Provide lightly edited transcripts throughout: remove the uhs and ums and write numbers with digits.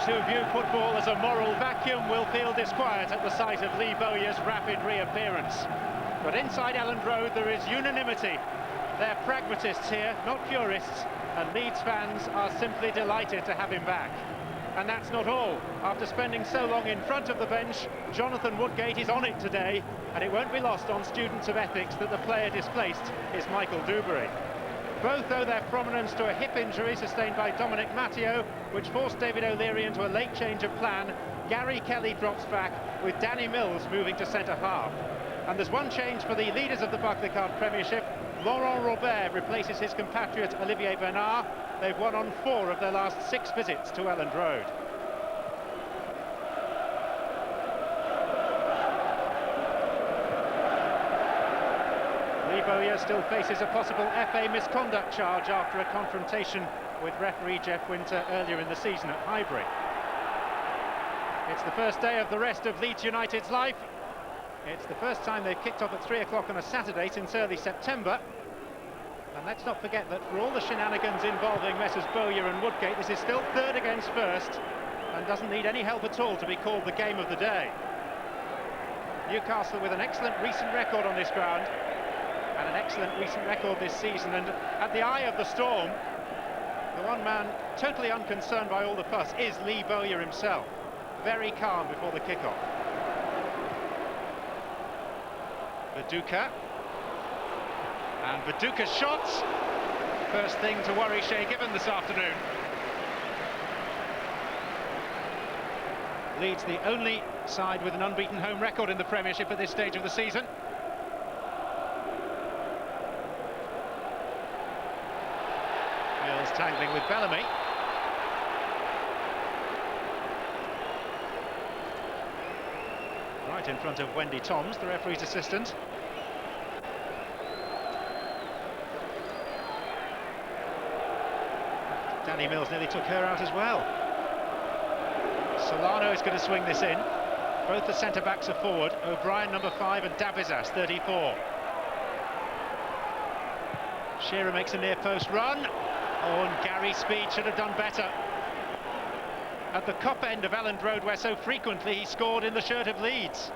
those who view football as a moral vacuum will feel disquiet at the sight of Lee Bowyer's rapid reappearance. But inside Elland Road there is unanimity. They're pragmatists here, not purists, and Leeds fans are simply delighted to have him back. And that's not all. After spending so long in front of the bench, Jonathan Woodgate is on it today, and it won't be lost on students of ethics that the player displaced is Michael Dewberry. Both owe their prominence to a hip injury sustained by Dominic Matteo, which forced David O'Leary into a late change of plan. Gary Kelly drops back, with Danny Mills moving to centre-half. And there's one change for the leaders of the Barclaycard Premiership. Laurent Robert replaces his compatriot Olivier Bernard. They've won on 4 of their last 6 visits to Elland Road. Lee Bowyer still faces a possible FA misconduct charge after a confrontation with referee Jeff Winter earlier in the season at Highbury. It's the first day of the rest of Leeds United's life. It's the first time they've kicked off at 3 o'clock on a Saturday since early September. And let's not forget that for all the shenanigans involving Messrs Bowyer and Woodgate, this is still third against first and doesn't need any help at all to be called the game of the day. Newcastle with an excellent recent record on this ground and an excellent recent record this season, and at the eye of the storm, the one man totally unconcerned by all the fuss is Lee Bowyer himself. Very calm before the kickoff. Viduka. And Viduka's shots. First thing to worry Shay Given this afternoon. Leeds the only side with an unbeaten home record in the Premiership at this stage of the season. Mills tangling with Bellamy. Right in front of Wendy Toms, the referee's assistant. Danny Mills nearly took her out as well. Solano is going to swing this in. Both the centre-backs are forward. O'Brien, number 5, and Davizas, 34. Shearer makes a near-post run. Oh, and Gary Speed should have done better. At the Kop end of Elland Road, where so frequently he scored in the shirt of Leeds.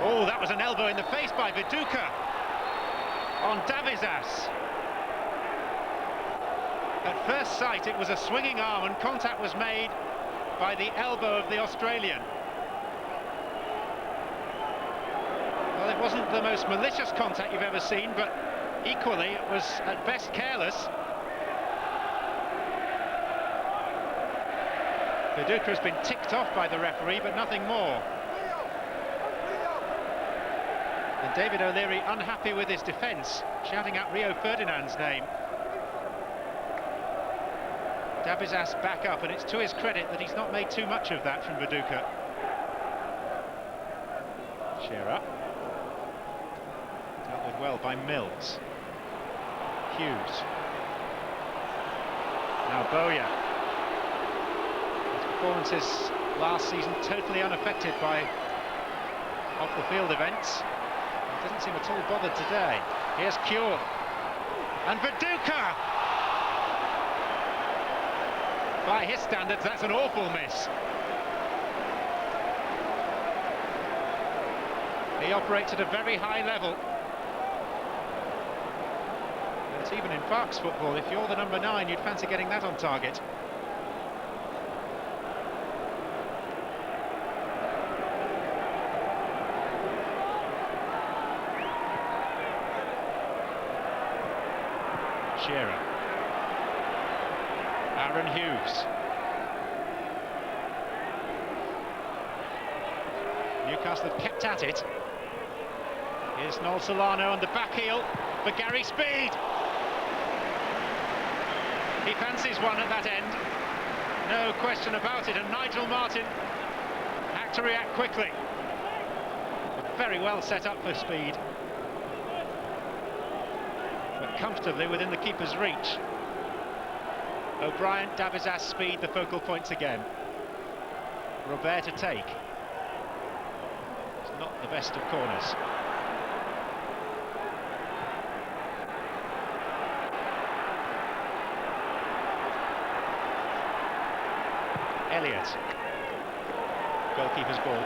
Oh, that was an elbow in the face by Viduka on Davizas. At first sight, it was a swinging arm, and contact was made by the elbow of the Australian. Well, it wasn't the most malicious contact you've ever seen, but equally it was at best careless. Viduka has been ticked off by the referee, but nothing more. And David O'Leary unhappy with his defence, shouting out Rio Ferdinand's name. Davizas back up, and it's to his credit that he's not made too much of that from Viduka. Shearer. Dealt with well by Mills. Hughes. Now Bowyer. His performances last season totally unaffected by off-the-field events. He doesn't seem at all bothered today. Here's Cure. And Viduka! By his standards, that's an awful miss. He operates at a very high level. But even in Parks football, if you're the number 9, you'd fancy getting that on target. Shearer. Aaron Hughes. Newcastle have kept at it. Here's Noel Solano on the back heel for Gary Speed. He fancies one at that end. No question about it, and Nigel Martin had to react quickly. Very well set up for Speed. But comfortably within the keeper's reach. O'Brien, Davizas, Speed, the focal points again. Robert to take. It's not the best of corners. Elliott. Goalkeeper's ball.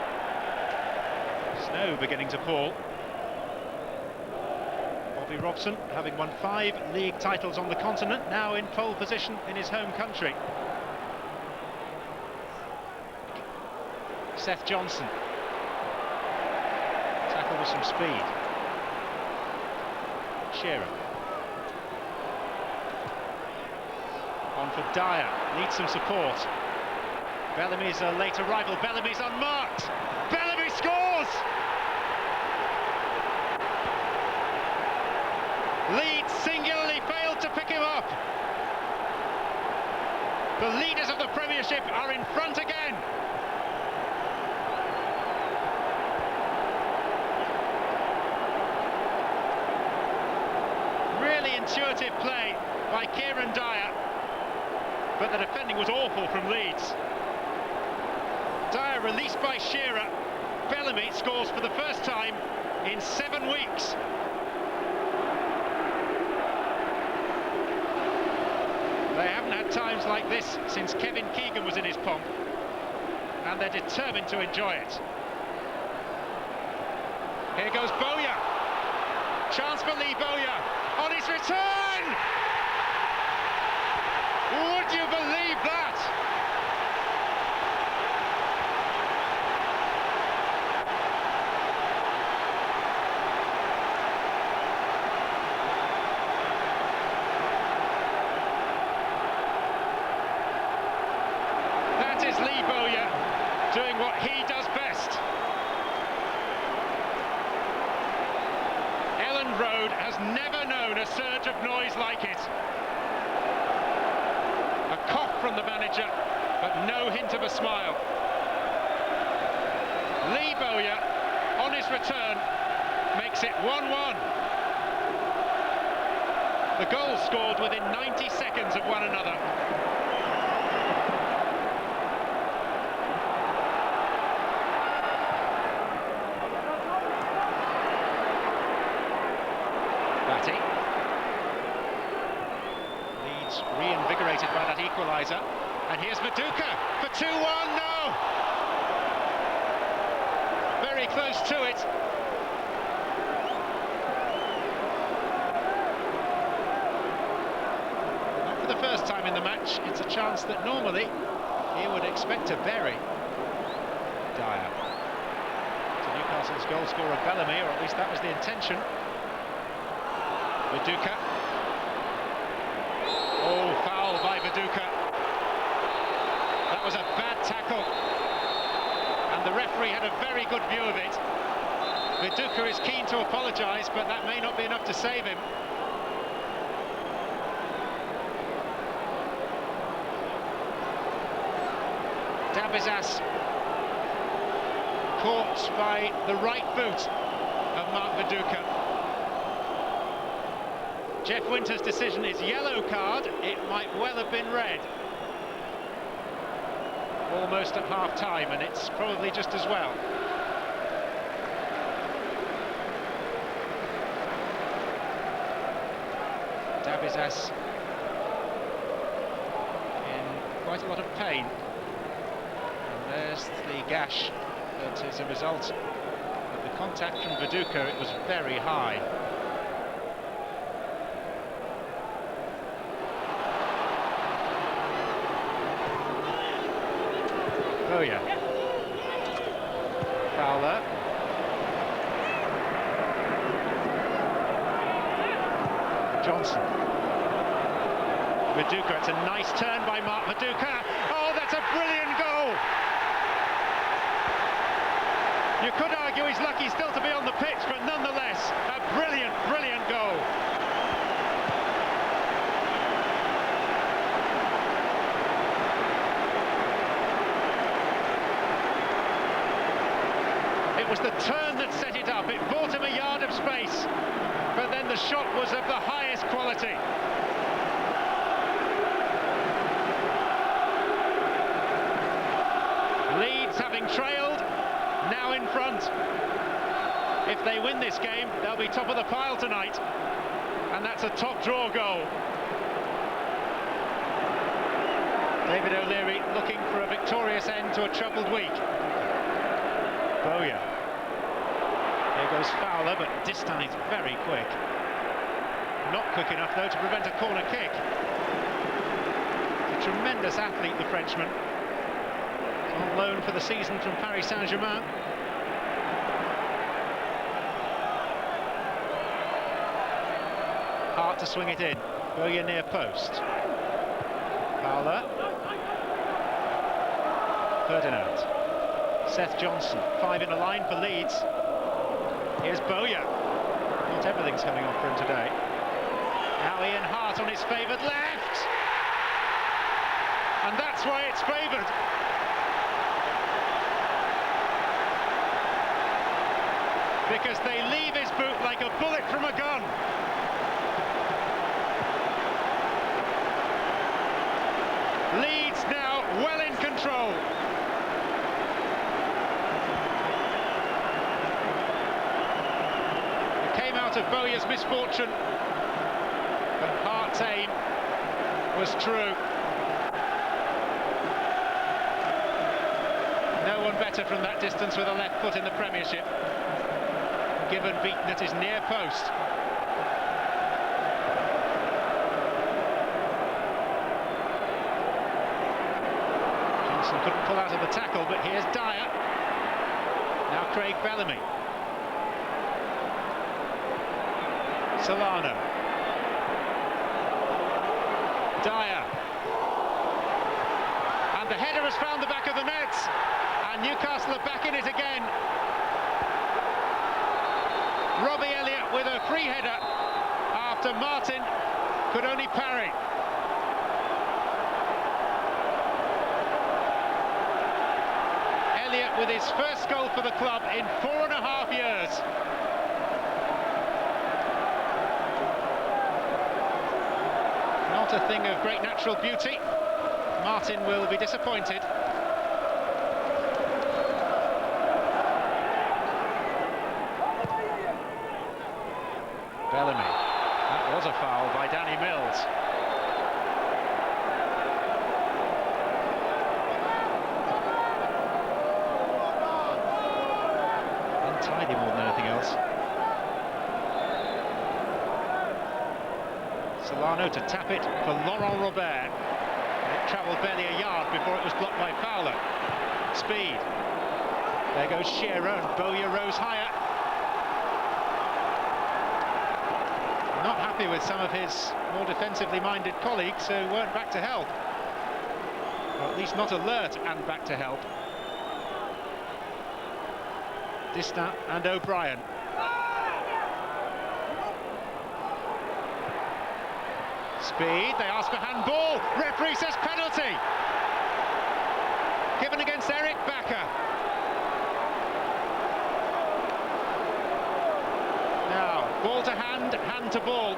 Snow beginning to fall. Bobby Robson, having won 5 league titles on the continent, now in pole position in his home country. Seth Johnson. Tackle with some speed. Shearer. On for Dyer, needs some support. Bellamy's a late arrival, Bellamy's unmarked! Bellamy scores! Leeds singularly failed to pick him up. The leaders of the Premiership are in front again. Really intuitive play by Kieran Dyer, but the defending was awful from Leeds. Dyer released by Shearer. Bellamy scores for the first time in 7 weeks. They haven't had times like this since Kevin Keegan was in his pomp, and they're determined to enjoy it. Here goes Bowyer. Chance for Lee Bowyer on his return! Would you believe that? That is Lee Bowyer doing what he does best. Elland Road has never known a surge of noise like it. A cough from the manager, but no hint of a smile. Lee Bowyer, on his return, makes it 1-1. The goals scored within 90 seconds of one another. Batty. Leeds reinvigorated by that equaliser, and here's Viduka for 2-1. No! Very close to it. Not for the first time in the match. It's a chance that normally he would expect to bury. Dyer. To Newcastle's goal scorer Bellamy, or at least that was the intention. Viduka. Oh, foul by Viduka. That was a bad tackle, and the referee had a very good view of it. Viduka is keen to apologise, but that may not be enough to save him. Dabizas caught by the right boot of Mark Viduka. Jeff Winter's decision is yellow card. It might well have been red. Almost at half-time, and it's probably just as well. Dabizas in quite a lot of pain. And there's the gash that is a result of the contact from Viduka. It was very high. Bowyer. Fowler. Johnson. Viduka, it's a nice turn by Mark Viduka. Oh, that's a brilliant goal! You could argue he's lucky still to be on the pitch, but nonetheless, a brilliant, brilliant goal. It was the turn that set it up. It bought him a yard of space, but then the shot was of the highest quality. Leeds, having trailed, now in front. If they win this game, they'll be top of the pile tonight, and that's a top draw goal. David O'Leary looking for a victorious end to a troubled week. Bowyer. There goes Fowler, but this time he's very quick. Not quick enough, though, to prevent a corner kick. A tremendous athlete, the Frenchman. On loan for the season from Paris Saint-Germain. Hard to swing it in. Bowyer near post. Fowler. Ferdinand. Seth Johnson. 5 in a line for Leeds. Here's Bowyer. Not everything's coming off for him today. Now Ian Hart on his favoured left. And that's why it's favoured. Because they leave his boot like a bullet from a gun. Leeds now well in control. It came out of Bowyer's misfortune, but Hart's aim was true. No one better from that distance with a left foot in the Premiership. Given beaten at his near post. Johnson couldn't pull out of the tackle, but here's Dyer. Now Craig Bellamy. Solano. Dyer. And the header has found the back of the net. And Newcastle are back in it again. Robbie Elliott with a free header after Martin could only parry. Elliott with his first goal for the club in 4.5 years. Not a thing of great natural beauty. Martin will be disappointed. Bellamy. That was a foul by Danny Mills. Untidy more than anything else. Solano to tap it for Laurent Robert. It travelled barely a yard before it was blocked by Fowler. Speed. There goes Shearer, and Bowyer rose higher. Not happy with some of his more defensively minded colleagues who weren't back to help. Or at least not alert and back to help. Distin and O'Brien. Speed, they ask for handball. Referee says penalty. Given against Eric Bakker. Now, ball to hand, hand to ball.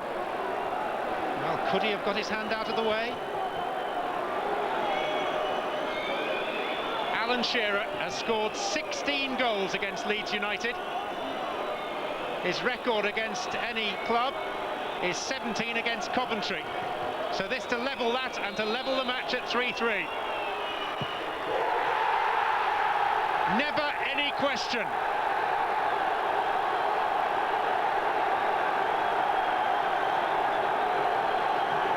Well, could he have got his hand out of the way? Alan Shearer has scored 16 goals against Leeds United. His record against any club is 17 against Coventry. So this to level that and to level the match at 3-3. Never any question.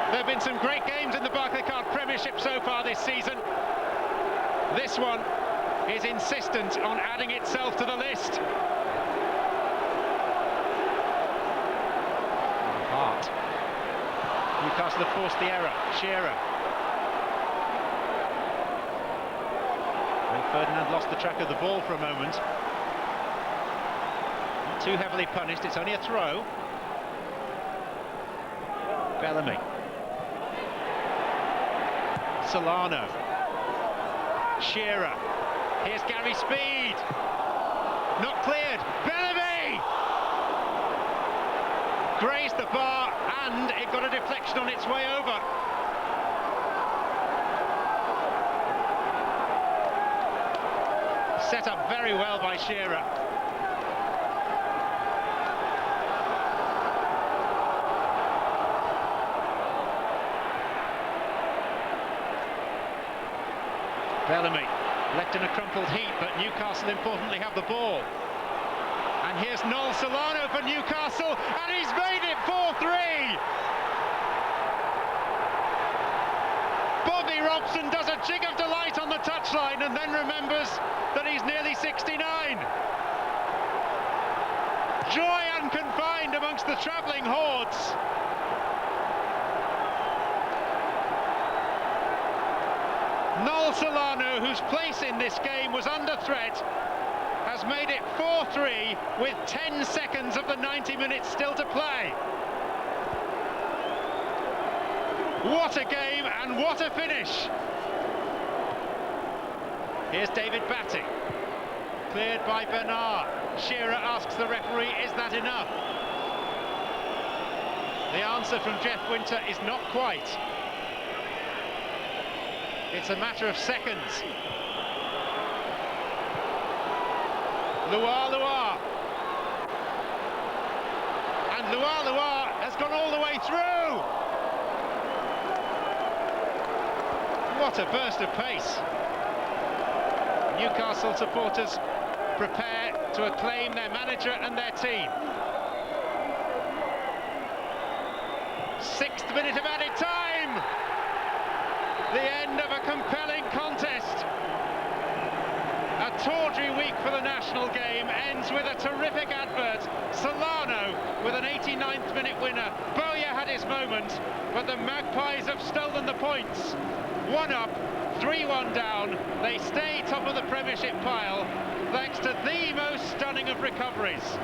There have been some great games in the Barclaycard Premiership so far this season. This one is insistent on adding itself to the list. Hart. Newcastle have forced the error. Shearer. And Ferdinand lost the track of the ball for a moment. Not too heavily punished, it's only a throw. Bellamy. Solano. Shearer. Here's Gary Speed. Not cleared. Bellamy! Grazed the bar and it got a deflection on its way over. Set up very well by Shearer. Bellamy left in a crumpled heap, but Newcastle importantly have the ball. And here's Noel Solano for Newcastle, and he's made it 4-3! Bobby Robson does a jig of delight on the touchline and then remembers that he's nearly 69. Joy unconfined amongst the travelling hordes. Noel Solano, whose place in this game was under threat, has made it 4-3 with 10 seconds of the 90 minutes still to play. What a game and what a finish! Here's David Batty, cleared by Bernard. Shearer asks the referee, is that enough? The answer from Jeff Winter is not quite. It's a matter of seconds. Luar. And Luar has gone all the way through. What a burst of pace. Newcastle supporters prepare to acclaim their manager and their team. 6th minute of added time. The end of a compelling contest. A tawdry week for the national game ends with a terrific advert. Solano with an 89th minute winner. Bowyer had his moment, but the Magpies have stolen the points. 1 up, 3-1 down. They stay top of the Premiership pile thanks to the most stunning of recoveries.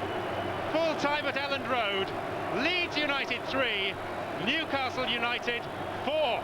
Full time at Elland Road. Leeds United 3, Newcastle United 4.